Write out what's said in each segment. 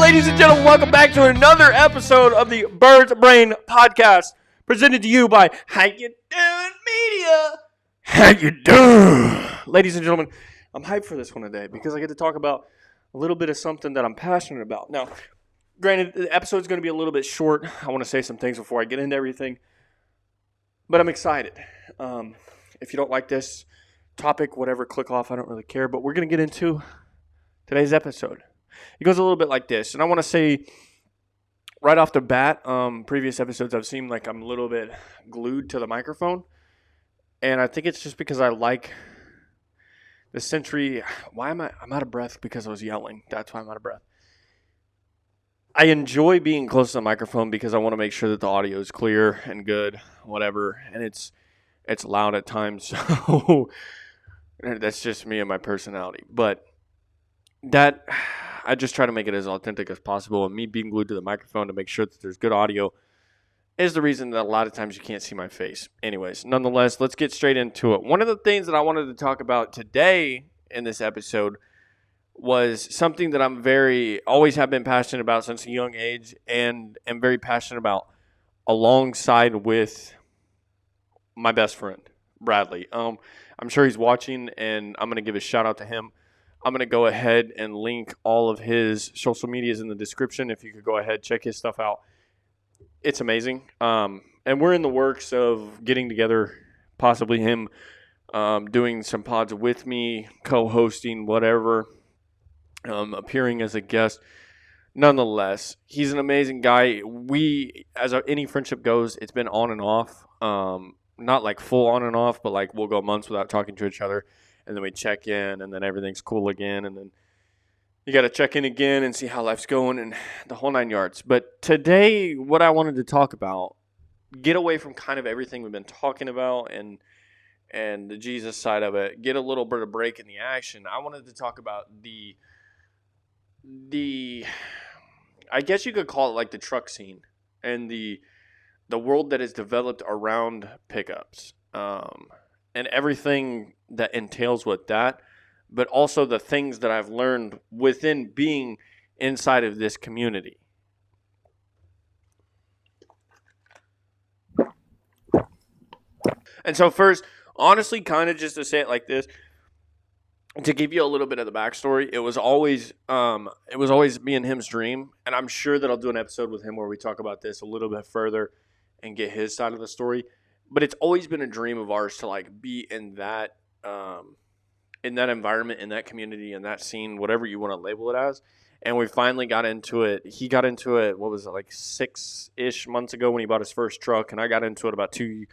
ladies and gentlemen, welcome back to another episode of the Bird's Brain Podcast, presented to you by How You Doing Media. How you doing? Ladies and gentlemen, I'm hyped for this one today because I get to talk about a little bit of something that I'm passionate about. Now, granted, the episode's going to be a little bit short. I want to say some things before I get into everything, but I'm excited. If you don't like this topic, whatever, click off. I don't really care, but we're going to get into today's episode. It goes a little bit like this, and I want to say right off the bat, previous episodes I've seemed like I'm a little bit glued to the microphone, and I think it's just because I like the Century. Why am I'm out of breath? Because I was yelling. That's why I'm out of breath. I enjoy being close to the microphone because I want to make sure that the audio is clear and good, whatever, and it's loud at times, so that's just me and my personality, but that I just try to make it as authentic as possible, and me being glued to the microphone to make sure that there's good audio is the reason that a lot of times you can't see my face. Anyways, nonetheless, let's get straight into it. One of the things that I wanted to talk about today in this episode was something that I'm always have been passionate about since a young age, and am very passionate about alongside with my best friend, Bradley. I'm sure he's watching, and I'm going to give a shout out to him. I'm going to go ahead and link all of his social medias in the description. If you could go ahead, check his stuff out. It's amazing. And we're in the works of getting together, possibly him doing some pods with me, co-hosting, whatever, appearing as a guest. Nonetheless, he's an amazing guy. Any friendship goes, it's been on and off. Not like full on and off, but like we'll go months without talking to each other. And then we check in, and then everything's cool again. And then you got to check in again and see how life's going and the whole 9 yards. But today, what I wanted to talk about, get away from kind of everything we've been talking about and the Jesus side of it, get a little bit of break in the action. I wanted to talk about the I guess you could call it like the truck scene and the world that is developed around pickups. And everything that entails with that, but also the things that I've learned within being inside of this community. And so first, honestly, kind of just to say it like this, to give you a little bit of the backstory, it was always me and him's dream, and I'm sure that I'll do an episode with him where we talk about this a little bit further and get his side of the story. But it's always been a dream of ours to like be in that environment, in that community, in that scene, whatever you want to label it as. And we finally got into it. He got into it, what was it, like 6-ish months ago when he bought his first truck, and I got into it about 2.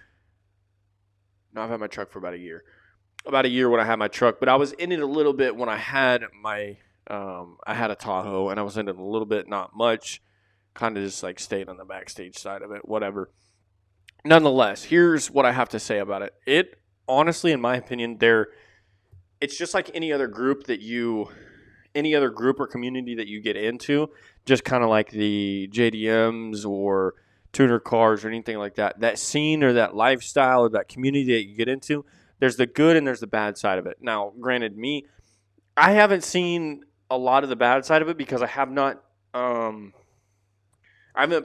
No, I've had my truck for about a year. About a year when I had my truck, but I was in it a little bit when I had my I had a Tahoe, and I was in it a little bit, not much. Kind of just like stayed on the backstage side of it, whatever. Nonetheless, here's what I have to say about it. It, honestly, in my opinion, it's just like any other group or community that you get into, just kind of like the JDMs or tuner cars or anything like that. That scene or that lifestyle or that community that you get into, there's the good and there's the bad side of it. Now, granted, I haven't seen a lot of the bad side of it because I haven't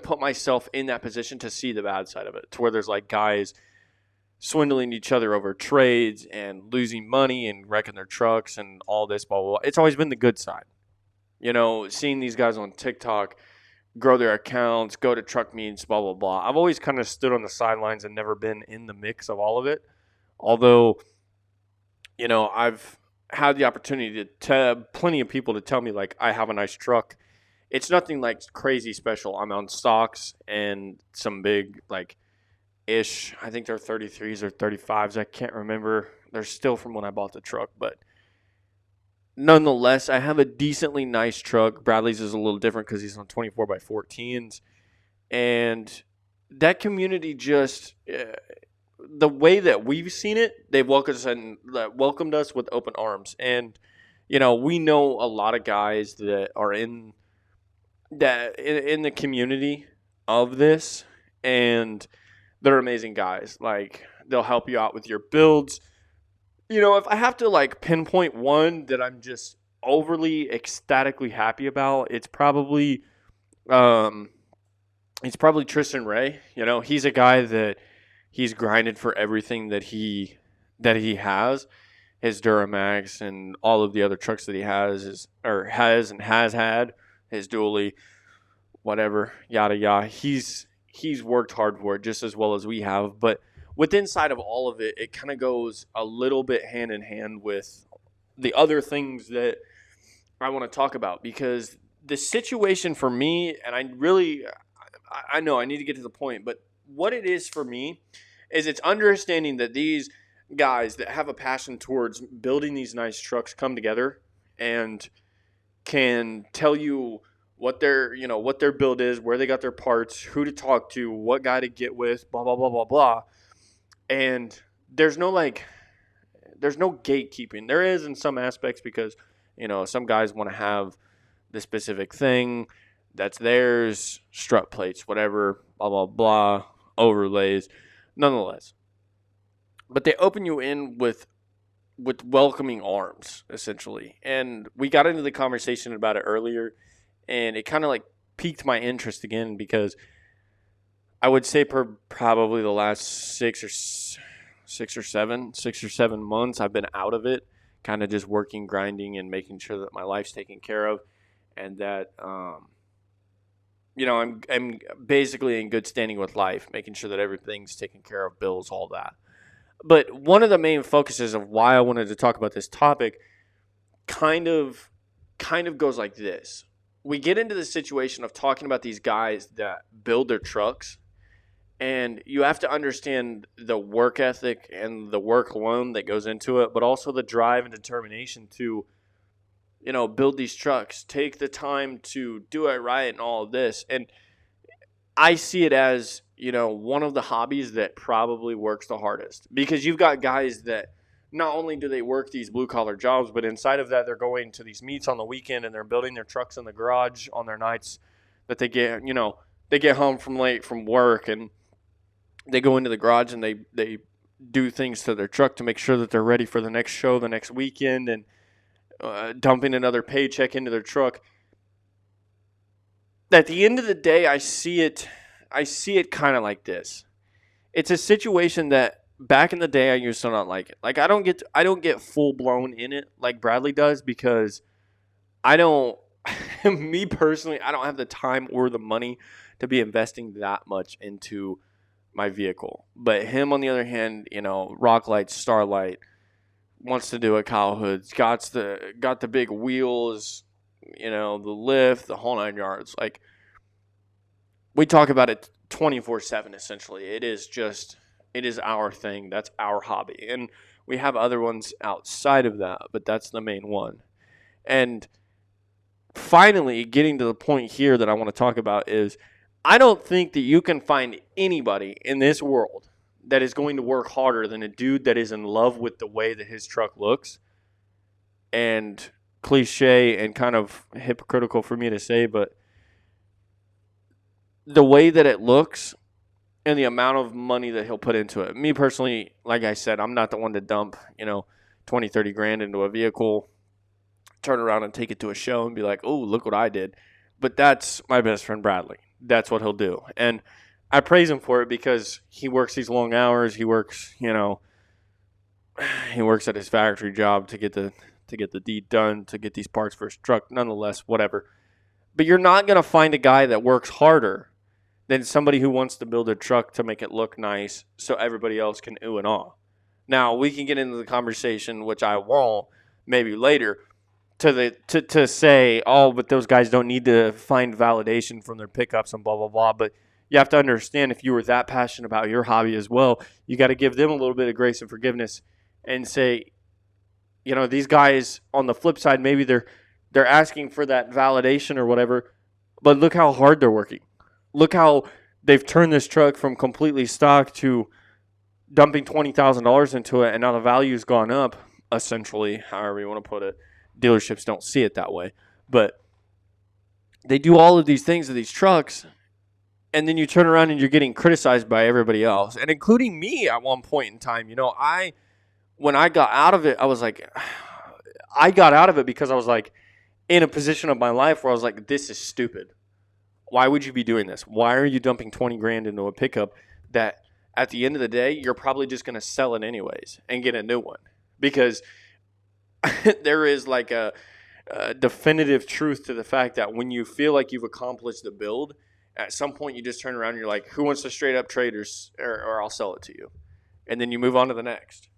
put myself in that position to see the bad side of it, to where there's like guys swindling each other over trades and losing money and wrecking their trucks and all this, blah, blah, blah. It's always been the good side. You know, seeing these guys on TikTok grow their accounts, go to truck meets, blah, blah, blah. I've always kind of stood on the sidelines and never been in the mix of all of it. Although, you know, I've had the opportunity to plenty of people to tell me, like, I have a nice truck. It's nothing like crazy special. I'm on stocks and some big, like, ish. I think they're 33s or 35s. I can't remember. They're still from when I bought the truck. But nonetheless, I have a decently nice truck. Bradley's is a little different because he's on 24x14s. And that community just, the way that we've seen it, they've welcomed us with open arms. And, you know, we know a lot of guys that are in the community of this, and they're amazing guys. Like, they'll help you out with your builds. You know, if I have to like pinpoint one that I'm just overly ecstatically happy about, um, it's probably Tristan Ray. You know, he's a guy that he's grinded for everything that he has. His Duramax and all of the other trucks that he has had, his dually, whatever, yada yada. He's worked hard for it just as well as we have. But with inside of all of it, it kind of goes a little bit hand in hand with the other things that I want to talk about, because the situation for me, and I know I need to get to the point, but what it is for me is it's understanding that these guys that have a passion towards building these nice trucks come together and can tell you what their build is, where they got their parts, who to talk to, what guy to get with, blah blah blah blah blah. And there's no gatekeeping. There is in some aspects, because some guys want to have the specific thing that's theirs, strut plates, whatever, blah blah blah, overlays, nonetheless. But they open you in with welcoming arms, essentially. And we got into the conversation about it earlier, and it kind of like piqued my interest again, because I would say probably the last 6 or 7 months, I've been out of it, kind of just working, grinding, and making sure that my life's taken care of, and that I'm basically in good standing with life, making sure that everything's taken care of, bills, all that. But one of the main focuses of why I wanted to talk about this topic kind of goes like this. We get into the situation of talking about these guys that build their trucks, and you have to understand the work ethic and the work alone that goes into it, but also the drive and determination to, build these trucks, take the time to do it right and all of this. And I see it as, one of the hobbies that probably works the hardest, because you've got guys that not only do they work these blue collar jobs, but inside of that, they're going to these meets on the weekend and they're building their trucks in the garage on their nights that they get home from late from work, and they go into the garage and they do things to their truck to make sure that they're ready for the next show the next weekend, and dumping another paycheck into their truck. At the end of the day, I see it kind of like this. It's a situation that back in the day I used to not like it. Like I don't get full blown in it like Bradley does, because I don't me personally, I don't have the time or the money to be investing that much into my vehicle. But him, on the other hand, Rocklight, Starlight, wants to do a Kyle Hood's, got the big wheels, the lift, the whole 9 yards. Like, we talk about it 24/7 essentially. It is our thing. That's our hobby. And we have other ones outside of that, but that's the main one. And finally, getting to the point here that I want to talk about is, I don't think that you can find anybody in this world that is going to work harder than a dude that is in love with the way that his truck looks. And cliche and kind of hypocritical for me to say, but the way that it looks and the amount of money that he'll put into it. Me personally, like I said, I'm not the one to dump, 20, 30 grand into a vehicle, turn around and take it to a show and be like, oh, look what I did. But that's my best friend Bradley. That's what he'll do. And I praise him for it, because he works these long hours. He works, he works at his factory job to get the deed done, to get these parts for his truck, nonetheless, whatever. But you're not going to find a guy that works harder than somebody who wants to build a truck to make it look nice so everybody else can ooh and ah. Now, we can get into the conversation, which I won't, maybe later, to say, oh, but those guys don't need to find validation from their pickups and blah, blah, blah. But you have to understand, if you were that passionate about your hobby as well, you got to give them a little bit of grace and forgiveness and say, these guys on the flip side, maybe they're asking for that validation or whatever, but look how hard they're working. Look how they've turned this truck from completely stock to dumping $20,000 into it, and now the value's gone up, essentially, however you want to put it. Dealerships don't see it that way, but they do all of these things to these trucks, and then you turn around and you're getting criticized by everybody else, and including me at one point in time. When I got out of it, I was like, I got out of it because I was like in a position of my life where I was like, this is stupid. Why would you be doing this? Why are you dumping 20 grand into a pickup that at the end of the day, you're probably just going to sell it anyways and get a new one? Because there is like a definitive truth to the fact that when you feel like you've accomplished the build, at some point you just turn around and you're like, who wants to straight up trade or I'll sell it to you. And then you move on to the next.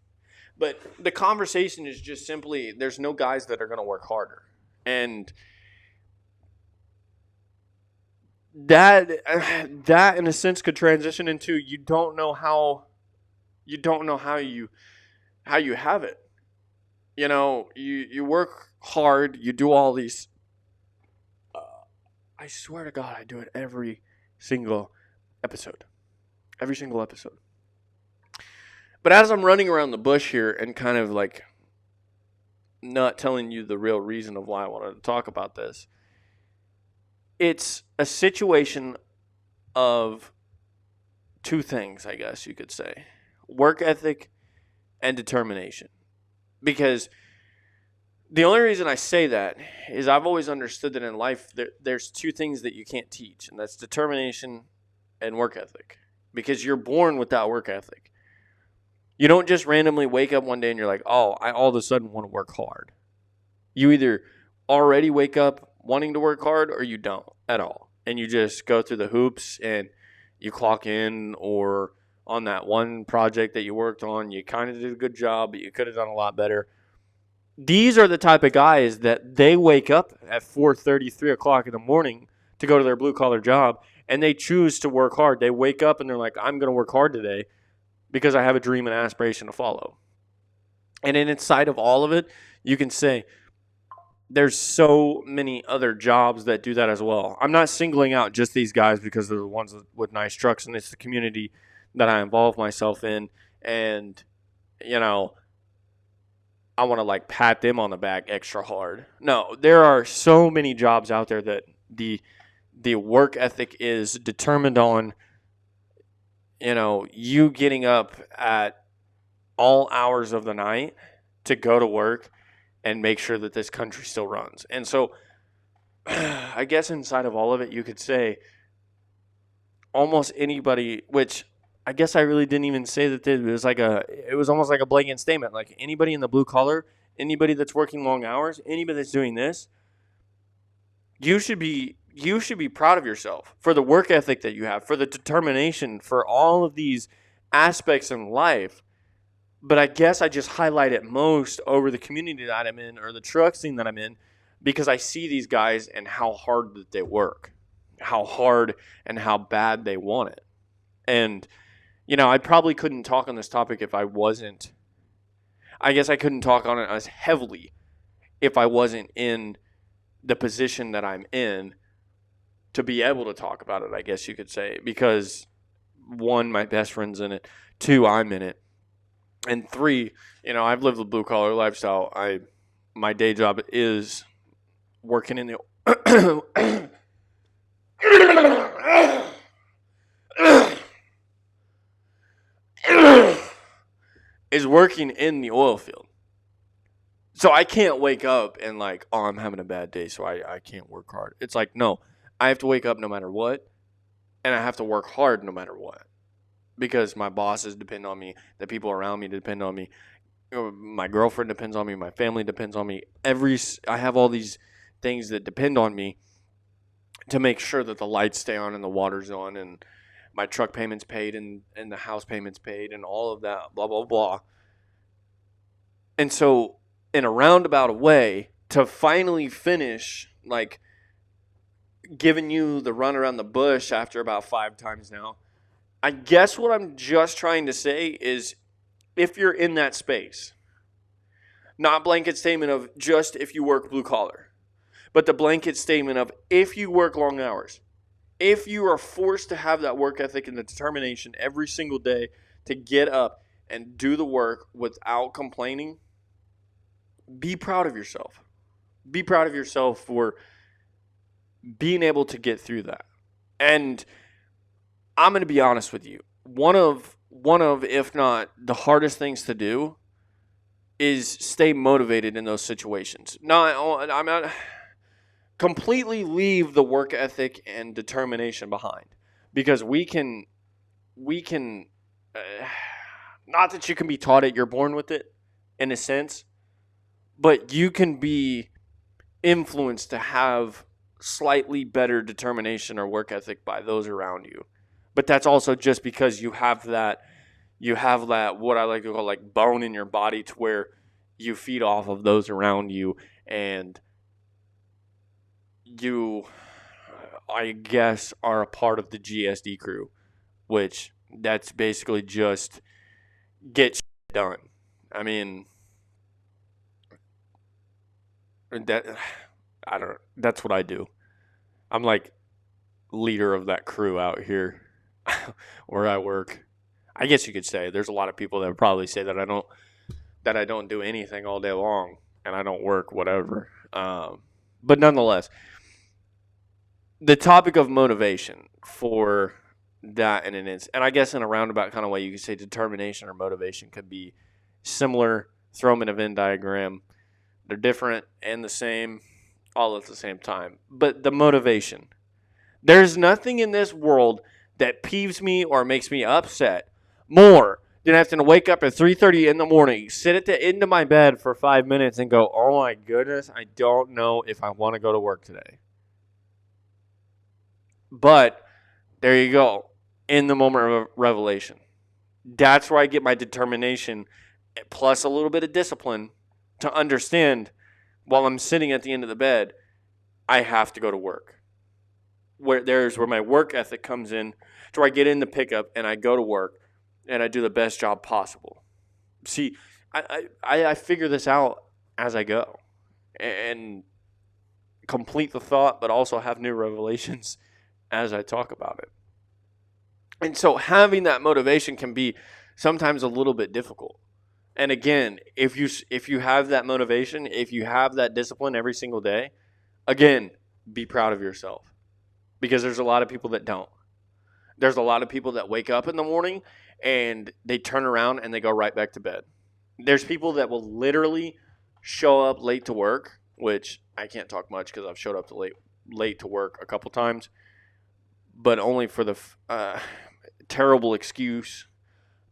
But the conversation is just simply, there's no guys that are going to work harder. And that in a sense could transition into you don't know how you have it. You know, you work hard, you do all these. I swear to God, I do it every single episode. Every single episode. But as I'm running around the bush here and kind of like not telling you the real reason of why I wanted to talk about this, it's a situation of two things, I guess you could say. Work ethic and determination. Because the only reason I say that is I've always understood that in life there's two things that you can't teach, and that's determination and work ethic. Because you're born with that work ethic. You don't just randomly wake up one day and you're like, oh, I all of a sudden want to work hard. You either already wake up wanting to work hard or you don't at all. And you just go through the hoops and you clock in, or on that one project that you worked on, you kind of did a good job, but you could have done a lot better. These are the type of guys that they wake up at 4:30, 3 o'clock in the morning to go to their blue-collar job, and they choose to work hard. They wake up and they're like, I'm going to work hard today because I have a dream and aspiration to follow. And inside of all of it, you can say, there's so many other jobs that do that as well. I'm not singling out just these guys because they're the ones with nice trucks, and it's the community that I involve myself in. And, you know, I want to like pat them on the back extra hard. No, there are so many jobs out there that the work ethic is determined on, you know, you getting up at all hours of the night to go to work and make sure that this country still runs. And so I guess inside of all of it, you could say almost anybody, which I guess I really didn't even say that it was almost like a blanket statement. Like anybody in the blue collar, anybody that's working long hours, anybody that's doing this, you should be proud of yourself for the work ethic that you have, for the determination, for all of these aspects in life. But I guess I just highlight it most over the community that I'm in, or the truck scene that I'm in, because I see these guys and how hard that they work, how hard and how bad they want it. And, you know, I probably couldn't talk on this topic if I wasn't, I guess I couldn't talk on it as heavily if I wasn't in the position that I'm in to be able to talk about it, I guess you could say. Because, one, my best friend's in it. Two, I'm in it. And three, you know, I've lived the blue collar lifestyle. My day job is working in the is working in the oil field. So I can't wake up and like, oh, I'm having a bad day, so I can't work hard. It's like, no, I have to wake up no matter what, and I have to work hard no matter what. Because my bosses depend on me, the people around me depend on me, my girlfriend depends on me, my family depends on me. I have all these things that depend on me to make sure that the lights stay on and the water's on and my truck payment's paid and the house payment's paid and all of that, blah, blah, blah. And so in a roundabout way, to finally finish, like, giving you the run around the bush after about 5 times now, I guess what I'm just trying to say is if you're in that space, not blanket statement of just if you work blue collar, but the blanket statement of if you work long hours, if you are forced to have that work ethic and the determination every single day to get up and do the work without complaining, be proud of yourself. Be proud of yourself for being able to get through that. And I'm going to be honest with you. One of, if not the hardest things to do is stay motivated in those situations. I'm not completely leave the work ethic and determination behind, because we can uh, not that you can be taught it, you're born with it in a sense, but you can be influenced to have slightly better determination or work ethic by those around you. But that's also just because you have that what I like to call like bone in your body, to where you feed off of those around you, and you, I guess, are a part of the GSD crew, which that's basically just get shit done. I mean, that I don't. That's what I do. I'm like leader of that crew out here where I work. I guess you could say there's a lot of people that would probably say that I don't do anything all day long and I don't work, whatever. But nonetheless, the topic of motivation for that and I guess in a roundabout kind of way, you could say determination or motivation could be similar. Throw them in a Venn diagram. They're different and the same all at the same time. But the motivation. There's nothing in this world that peeves me or makes me upset more than having to wake up at 3:30 in the morning, sit at the end of my bed for 5 minutes and go, oh my goodness, I don't know if I want to go to work today. But there you go, in the moment of revelation. That's where I get my determination plus a little bit of discipline to understand while I'm sitting at the end of the bed, I have to go to work. Where my work ethic comes in, to where I get in the pickup and I go to work and I do the best job possible. See, I figure this out as I go and complete the thought, but also have new revelations as I talk about it. And so having that motivation can be sometimes a little bit difficult. And again, if you have that motivation, if you have that discipline every single day, again, be proud of yourself. Because there's a lot of people that don't. There's a lot of people that wake up in the morning and they turn around and they go right back to bed. There's people that will literally show up late to work, which I can't talk much because I've showed up late to work a couple times, but only for the terrible excuse,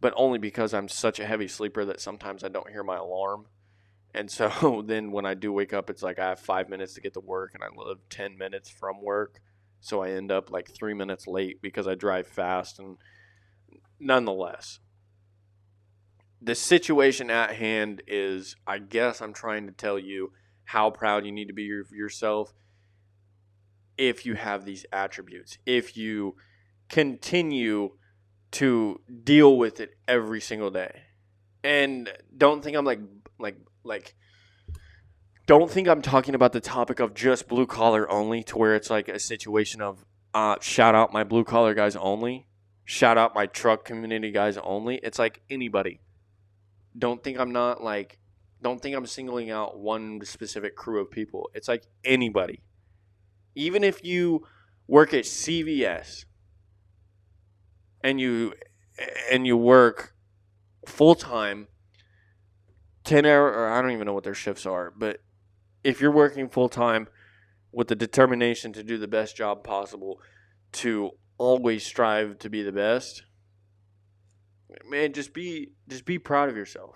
but only because I'm such a heavy sleeper that sometimes I don't hear my alarm. And so then when I do wake up, it's like I have 5 minutes to get to work and I live 10 minutes from work. So I end up like 3 minutes late because I drive fast. And nonetheless, the situation at hand is, I guess I'm trying to tell you how proud you need to be of yourself if you have these attributes. If you continue to deal with it every single day. And don't think I'm don't think I'm talking about the topic of just blue collar only, to where it's like a situation of shout out my blue collar guys only, shout out my truck community guys only. It's like anybody. Don't think I'm singling out one specific crew of people. It's like anybody. Even if you work at CVS and you work full time, 10-hour, or I don't even know what their shifts are, but if you're working full time with the determination to do the best job possible, to always strive to be the best, man, just be proud of yourself.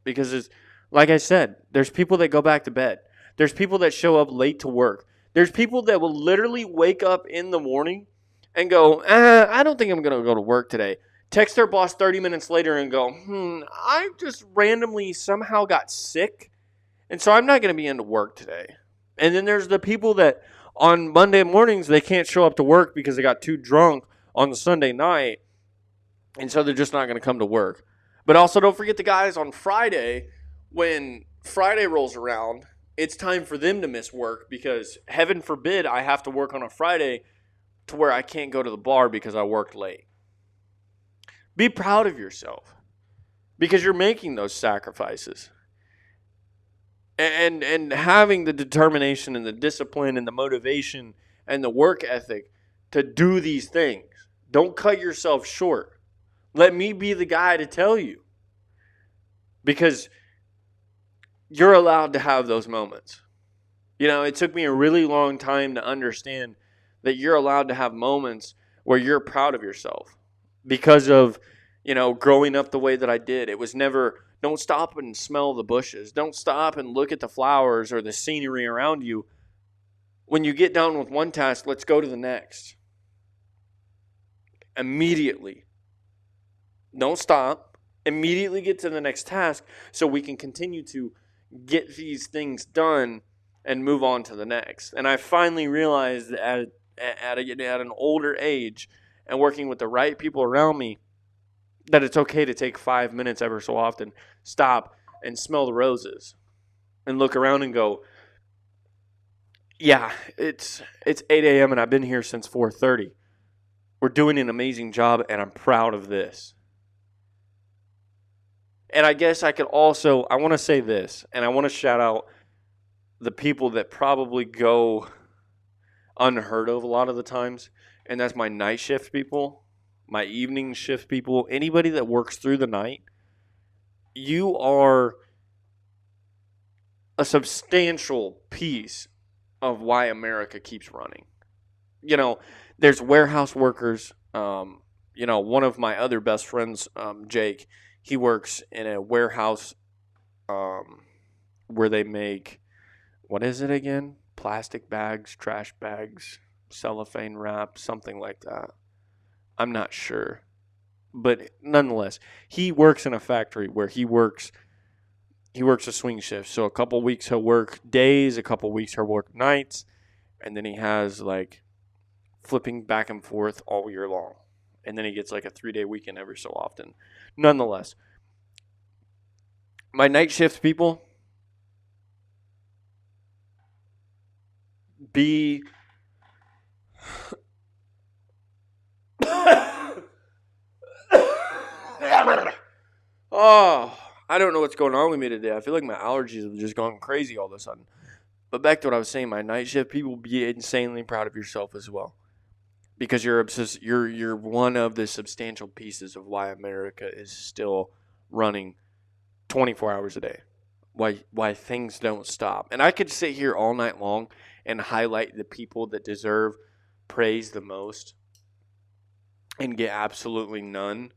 Because it's, like I said, there's people that go back to bed. There's people that show up late to work. There's people that will literally wake up in the morning and go, I don't think I'm going to go to work today. Text their boss 30 minutes later and go, I just randomly somehow got sick, and so I'm not going to be into work today. And then there's the people that on Monday mornings, they can't show up to work because they got too drunk on the Sunday night, and so they're just not going to come to work. But also don't forget the guys on Friday. When Friday rolls around, it's time for them to miss work because, heaven forbid, I have to work on a Friday to where I can't go to the bar because I worked late. Be proud of yourself because you're making those sacrifices. And having the determination and the discipline and the motivation and the work ethic to do these things. Don't cut yourself short. Let me be the guy to tell you. Because you're allowed to have those moments. It took me a really long time to understand that you're allowed to have moments where you're proud of yourself because of, growing up the way that I did. It was never, don't stop and smell the bushes. Don't stop and look at the flowers or the scenery around you. When you get done with one task, let's go to the next. Immediately. Don't stop. Immediately get to the next task so we can continue to get these things done and move on to the next. And I finally realized that at an older age and working with the right people around me, that it's okay to take 5 minutes ever so often, stop and smell the roses and look around and go, yeah, it's 8 a.m. and I've been here since 4:30. We're doing an amazing job and I'm proud of this. And I guess I want to say this, and I want to shout out the people that probably go unheard of a lot of the times, and that's my night shift people, my evening shift people, anybody that works through the night. You are a substantial piece of why America keeps running. There's warehouse workers. One of my other best friends, Jake, he works in a warehouse where they make, what is it again? Plastic bags, trash bags, cellophane wrap, something like that. I'm not sure. But nonetheless, he works in a factory where he works a swing shift. So a couple weeks he'll work days, a couple weeks he'll work nights, and then he has like flipping back and forth all year long. And then he gets like a 3-day weekend every so often. Nonetheless, my night shift people, oh, I don't know what's going on with me today. I feel like my allergies have just gone crazy all of a sudden. But back to what I was saying, my night shift people, be insanely proud of yourself as well. Because you're one of the substantial pieces of why America is still running 24 hours a day. Why things don't stop. And I could sit here all night long and highlight the people that deserve praise the most and get absolutely none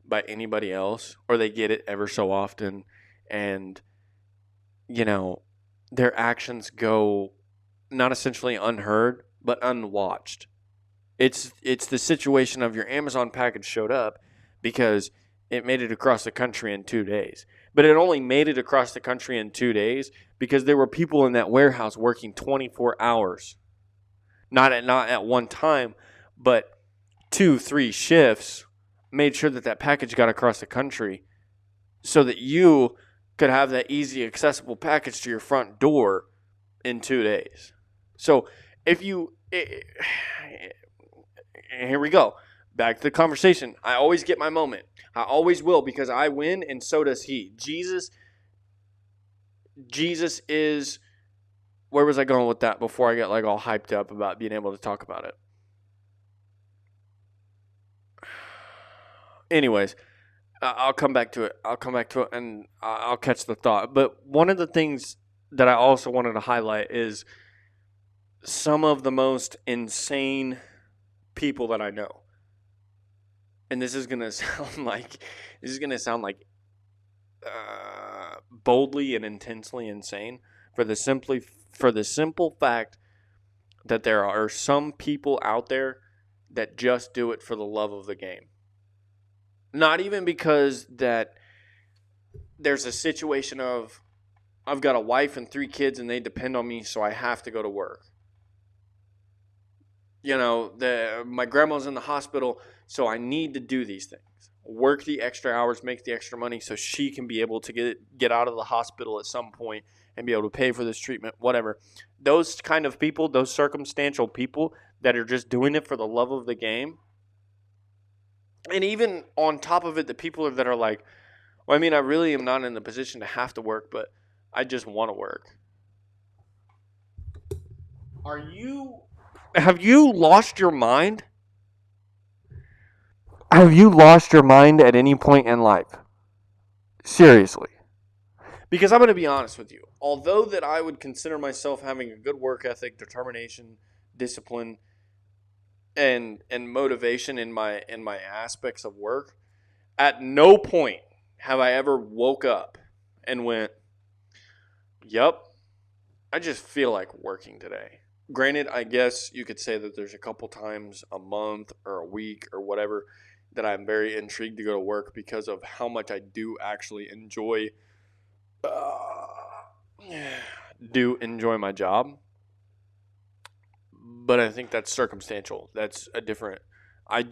by anybody else, or they get it ever so often, and their actions go not essentially unheard but unwatched. It's the situation of your Amazon package showed up because it made it across the country in 2 days. But it only made it across the country in 2 days because there were people in that warehouse working 24 hours. Not at one time, but 2-3 shifts made sure that package got across the country so that you could have that easy, accessible package to your front door in 2 days. So here we go. Back to the conversation. I always get my moment. I always will, because I win and so does he. Jesus is... Where was I going with that before I got like all hyped up about being able to talk about it? Anyways, I'll come back to it. And I'll catch the thought. But one of the things that I also wanted to highlight is some of the most insane people that I know. And this is gonna sound like boldly and intensely insane for the simple fact that there are some people out there that just do it for the love of the game. Not even because that there's a situation of I've got a wife and 3 kids and they depend on me, so I have to go to work. My grandma's in the hospital, so I need to do these things. Work the extra hours, make the extra money so she can be able to get out of the hospital at some point and be able to pay for this treatment, whatever. Those kind of people, those circumstantial people that are just doing it for the love of the game. And even on top of it, the people that are like, well, I mean, I really am not in the position to have to work, but I just want to work. Have you lost your mind? Have you lost your mind at any point in life? Seriously. Because I'm going to be honest with you. Although that I would consider myself having a good work ethic, determination, discipline, and motivation in my aspects of work, at no point have I ever woke up and went, "Yep, I just feel like working today." Granted, I guess you could say that there's a couple times a month or a week or whatever that I'm very intrigued to go to work because of how much I do actually enjoy my job. But I think that's circumstantial. That's a different. I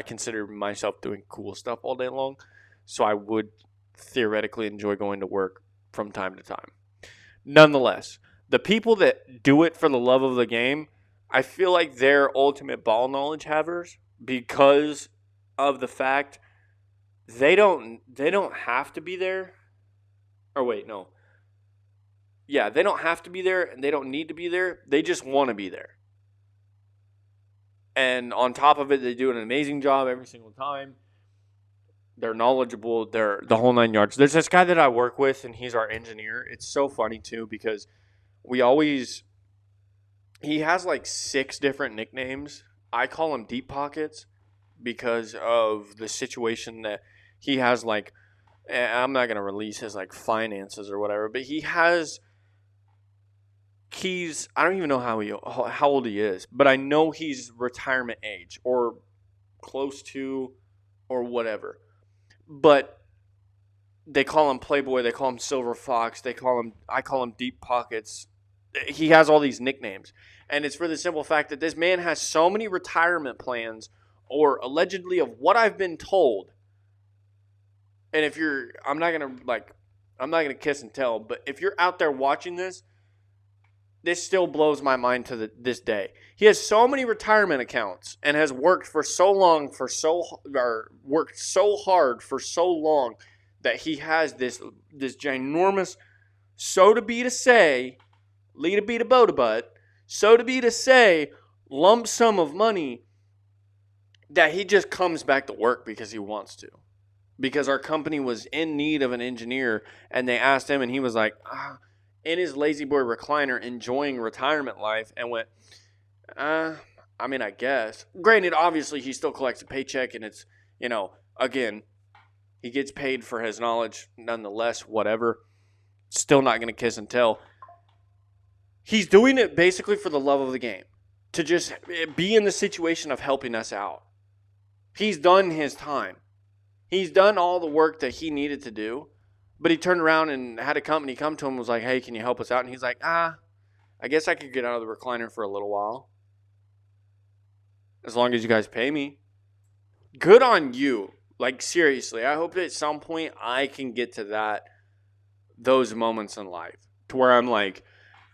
consider myself doing cool stuff all day long, so I would theoretically enjoy going to work from time to time. Nonetheless, the people that do it for the love of the game, I feel like they're ultimate ball knowledge havers because of the fact they don't have to be there. Or wait, no. Yeah, they don't have to be there and they don't need to be there. They just want to be there. And on top of it, they do an amazing job every single time. They're knowledgeable. They're the whole 9 yards. There's this guy that I work with, and he's our engineer. It's so funny, too, because he has like 6 different nicknames. I call him Deep Pockets because of the situation that he has, like, I'm not going to release his, like, finances or whatever, but I don't even know how old he is, but I know he's retirement age or close to or whatever. But they call him Playboy, they call him Silver Fox, I call him Deep Pockets. He has all these nicknames. And it's for the simple fact that this man has so many retirement plans, or allegedly of what I've been told. And I'm not gonna kiss and tell, but if you're out there watching this still blows my mind to this day. He has so many retirement accounts and has worked for so long, worked so hard for so long that he has this ginormous, so to be to say, lead a beat a boat butt, so to be to say, lump sum of money that he just comes back to work because he wants to. Because our company was in need of an engineer and they asked him and he was like, in his lazy boy recliner enjoying retirement life and went, I guess. Granted, obviously he still collects a paycheck and it's, again, he gets paid for his knowledge nonetheless, whatever. Still not going to kiss and tell. He's doing it basically for the love of the game. To just be in the situation of helping us out. He's done his time. He's done all the work that he needed to do. But he turned around and had a company come to him and was like, "Hey, can you help us out?" And he's like, I guess I could get out of the recliner for a little while. As long as you guys pay me. Good on you. Like, seriously, I hope at some point I can get to those moments in life. To where I'm like,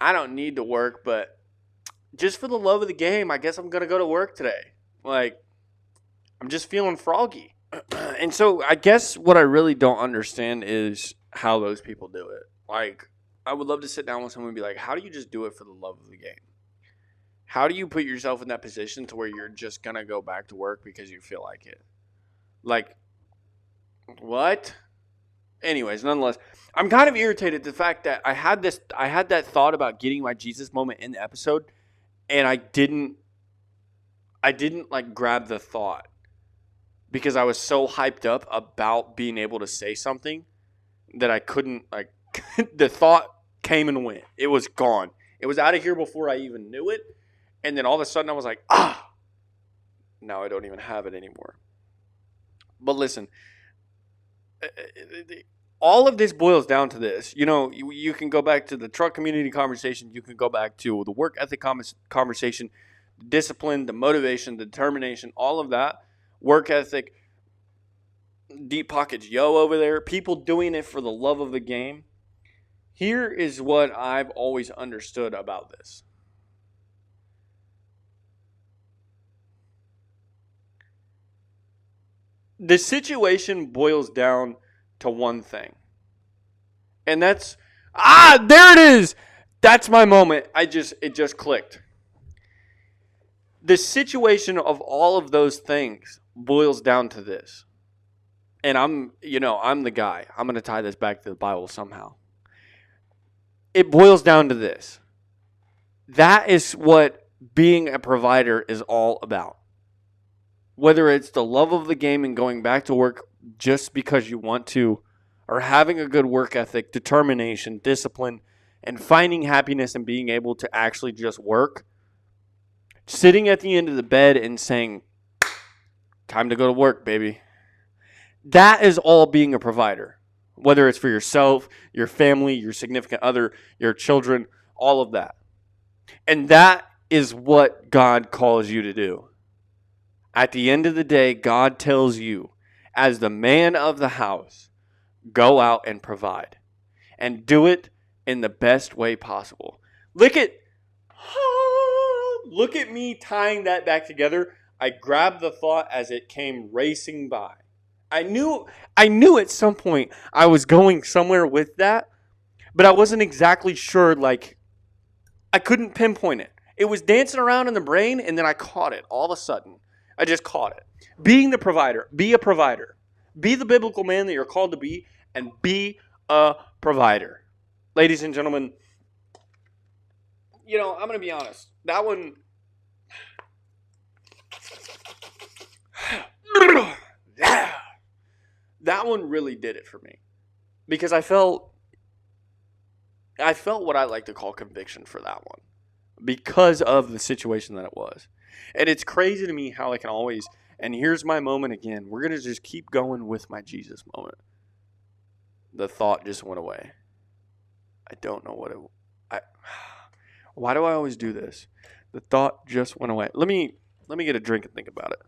I don't need to work, but just for the love of the game, I guess I'm going to go to work today. Like, I'm just feeling froggy. And so I guess what I really don't understand is how those people do it. Like, I would love to sit down with someone and be like, how do you just do it for the love of the game? How do you put yourself in that position to where you're just going to go back to work because you feel like it? Like, what? Anyways, nonetheless, I'm kind of irritated at the fact that I had that thought about getting my Jesus moment in the episode, and I didn't like grab the thought. Because I was so hyped up about being able to say something that I couldn't, the thought came and went. It was gone. It was out of here before I even knew it. And then all of a sudden I was like, now I don't even have it anymore. But listen, all of this boils down to this. You can go back to the truck community conversation. You can go back to the work ethic conversation, the discipline, the motivation, the determination, all of that. Work ethic, Deep Pockets yo over there, people doing it for the love of the game. Here is what I've always understood about this. The situation boils down to one thing. And that's, there it is! That's my moment. It just clicked. The situation of all of those things boils down to this. and I'm the guy. I'm going to tie this back to the Bible somehow. It boils down to this. That is what being a provider is all about. Whether it's the love of the game and going back to work just because you want to, or having a good work ethic, determination, discipline, and finding happiness and being able to actually just work, sitting at the end of the bed and saying, time to go to work, baby. That is all being a provider. Whether it's for yourself, your family, your significant other, your children, all of that. And that is what God calls you to do. At the end of the day, God tells you, as the man of the house, go out and provide. And do it in the best way possible. Look at me tying that back together. I grabbed the thought as it came racing by. I knew at some point I was going somewhere with that, but I wasn't exactly sure, I couldn't pinpoint it. It was dancing around in the brain, and then I caught it all of a sudden. I just caught it. Being the provider. Be a provider. Be the biblical man that you're called to be, and be a provider. Ladies and gentlemen, I'm going to be honest. That one... that one really did it for me. Because I felt what I like to call conviction for that one. Because of the situation that it was. And it's crazy to me how I can always... And here's my moment again. We're going to just keep going with my Jesus moment. The thought just went away. I don't know what it... Why do I always do this? The thought just went away. Let me get a drink and think about it.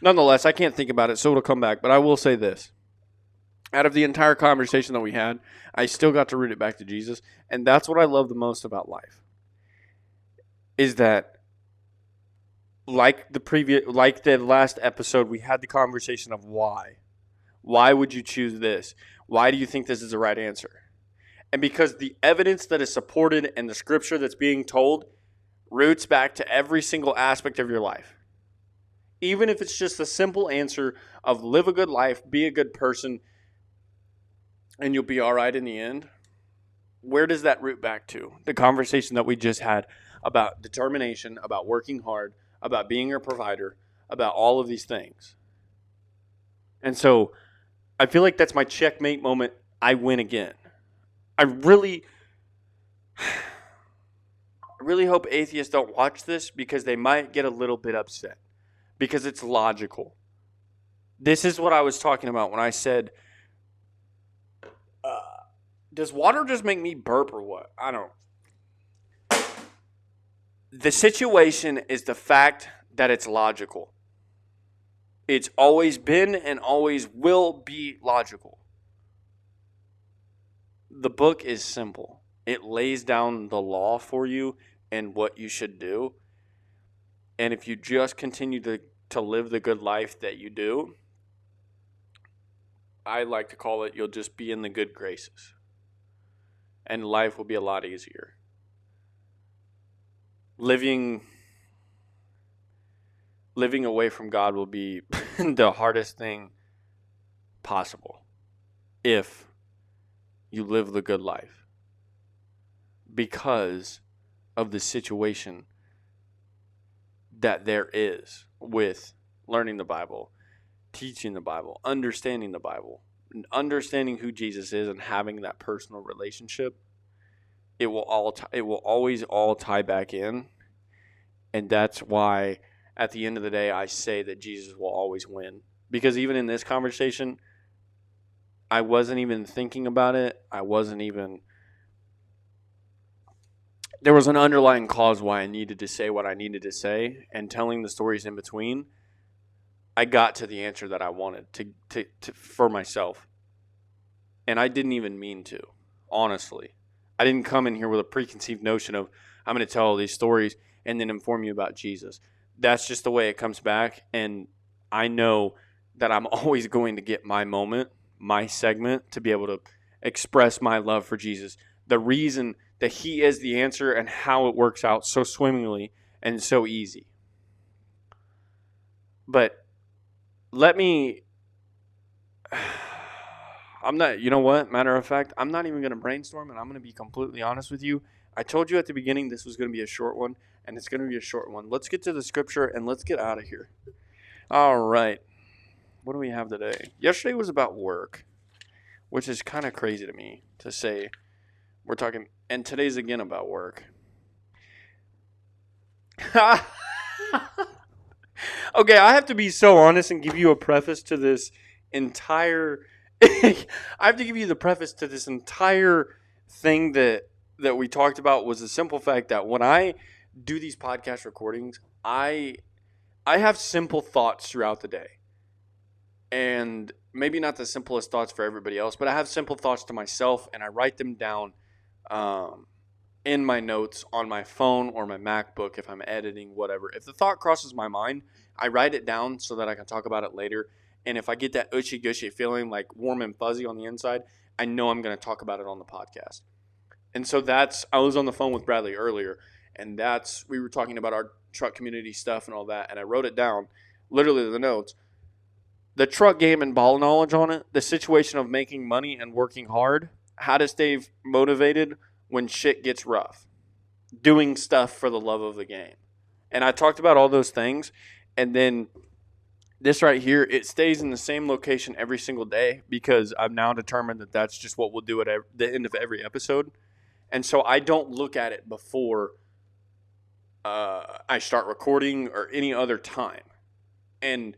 Nonetheless, I can't think about it, so it'll come back. But I will say this. Out of the entire conversation that we had, I still got to root it back to Jesus. And that's what I love the most about life. Is that, like the last episode, we had the conversation of why. Why would you choose this? Why do you think this is the right answer? And because the evidence that is supported and the scripture that's being told roots back to every single aspect of your life. Even if it's just a simple answer of live a good life, be a good person, and you'll be all right in the end. Where does that root back to? The conversation that we just had about determination, about working hard, about being a provider, about all of these things. And so I feel like that's my checkmate moment. I win again. I really hope atheists don't watch this because they might get a little bit upset. Because it's logical. This is what I was talking about when I said, does water just make me burp or what? I don't. The situation is the fact that it's logical. It's always been and always will be logical. The book is simple. It lays down the law for you and what you should do. And if you just continue to live the good life that you do, I like to call it, you'll just be in the good graces. And life will be a lot easier. Living away from God will be the hardest thing possible if you live the good life. Because of the situation that there is with learning the Bible, teaching the Bible, understanding the Bible, and understanding who Jesus is and having that personal relationship. It will always all tie back in. And that's why at the end of the day I say that Jesus will always win. Because even in this conversation, I wasn't even thinking about it. There was an underlying cause why I needed to say what I needed to say, and telling the stories in between, I got to the answer that I wanted to for myself. And I didn't even mean to, honestly. I didn't come in here with a preconceived notion of, I'm going to tell all these stories and then inform you about Jesus. That's just the way it comes back, and I know that I'm always going to get my moment, my segment, to be able to express my love for Jesus the reason that He is the answer and how it works out so swimmingly and so easy. But let me... I'm not, you know what? Matter of fact, I'm not even going to brainstorm, and I'm going to be completely honest with you. I told you at the beginning this was going to be a short one, and it's going to be a short one. Let's get to the scripture, and let's get out of here. All right. What do we have today? Yesterday was about work, which is kind of crazy to me to say. We're talking, and today's again about work. Okay, I have to be so honest and give you a preface to this entire... I have to give you the preface to this entire thing that we talked about was the simple fact that when I do these podcast recordings, I have simple thoughts throughout the day. And maybe not the simplest thoughts for everybody else, but I have simple thoughts to myself, and I write them down in my notes on my phone or my MacBook if I'm editing, whatever. If the thought crosses my mind, I write it down so that I can talk about it later. And if I get that ushy-gushy feeling, like warm and fuzzy on the inside, I know I'm going to talk about it on the podcast. And so I was on the phone with Bradley earlier, and we were talking about our truck community stuff and all that, and I wrote it down, literally the notes. The truck game and ball knowledge on it, the situation of making money and working hard, how to stay motivated when shit gets rough, doing stuff for the love of the game. And I talked about all those things, and then this right here, it stays in the same location every single day because I've now determined that that's just what we'll do at the end of every episode. And so I don't look at it before I start recording or any other time. And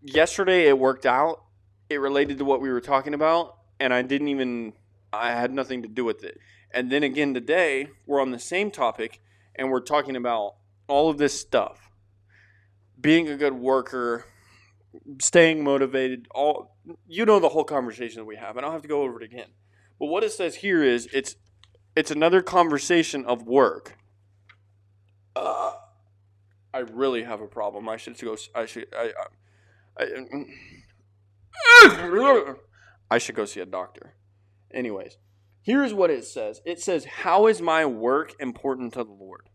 yesterday it worked out. It related to what we were talking about, and I had nothing to do with it. And then again today, we're on the same topic, and we're talking about all of this stuff. Being a good worker, staying motivated, the whole conversation that we have. I don't have to go over it again. But what it says here is it's another conversation of work. I really have a problem. I should go see a doctor. Anyways, here's what it says. It says, "How is my work important to the Lord?"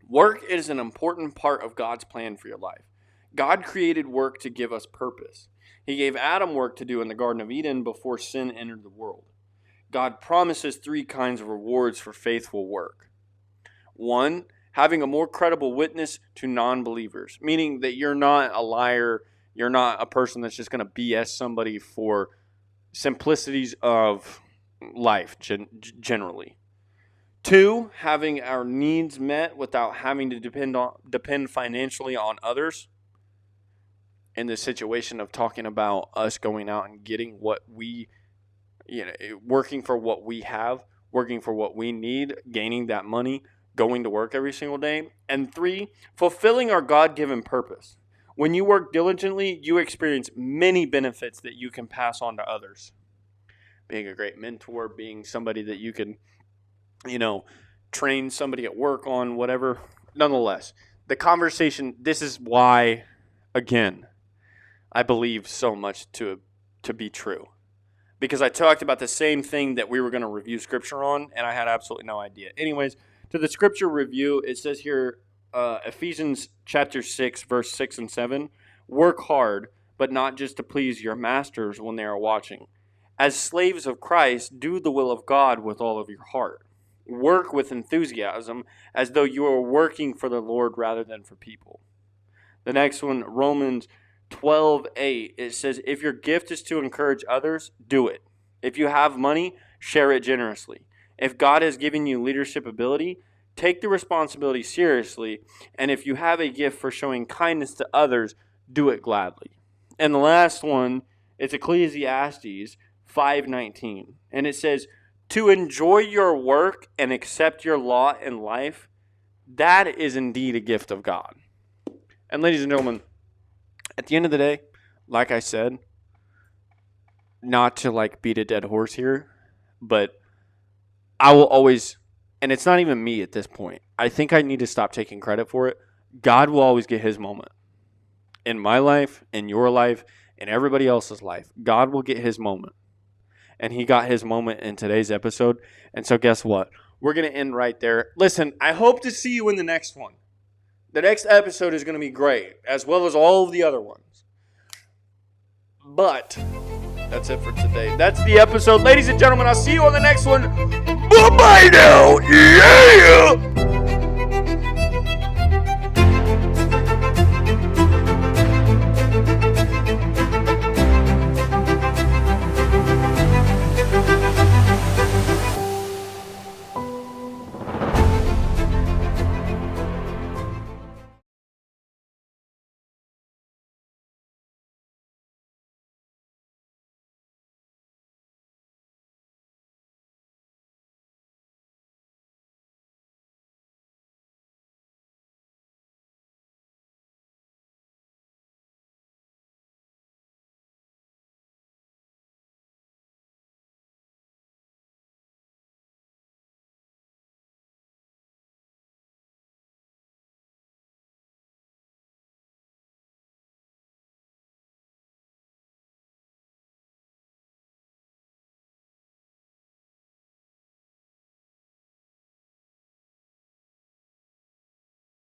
Work is an important part of God's plan for your life. God created work to give us purpose. He gave Adam work to do in the Garden of Eden before sin entered the world. God promises 3 kinds of rewards for faithful work. 1, having a more credible witness to non-believers, meaning that you're not a liar, you're not a person that's just going to BS somebody for simplicities of life generally. 2, having our needs met without having to depend financially on others. In the situation of talking about us going out and getting what we, working for what we have, working for what we need, gaining that money, going to work every single day. And 3, fulfilling our God-given purpose. When you work diligently, you experience many benefits that you can pass on to others. Being a great mentor, being somebody that you can train somebody at work on, whatever. Nonetheless, the conversation, this is why, again, I believe so much to be true. Because I talked about the same thing that we were going to review scripture on, and I had absolutely no idea. Anyways, to the scripture review, it says here, Ephesians chapter 6, verse 6 and 7, "Work hard, but not just to please your masters when they are watching. As slaves of Christ, do the will of God with all of your heart. Work with enthusiasm as though you are working for the Lord rather than for people." The next one, Romans 12:8, it says, "If your gift is to encourage others, do it. If you have money, share it generously. If God has given you leadership ability, take the responsibility seriously. And if you have a gift for showing kindness to others, do it gladly." And the last one, it's Ecclesiastes 5:19. And it says, "To enjoy your work and accept your lot in life, that is indeed a gift of God." And ladies and gentlemen, at the end of the day, like I said, not to beat a dead horse here, but I will always, and it's not even me at this point, I think I need to stop taking credit for it. God will always get his moment. In my life, in your life, in everybody else's life, God will get his moment. and he got his moment in today's episode. And so guess what? We're going to end right there. Listen, I hope to see you in the next one. The next episode is going to be great, as well as all of the other ones. But that's it for today. That's the episode. Ladies and gentlemen, I'll see you on the next one. Bye-bye now. Yeah!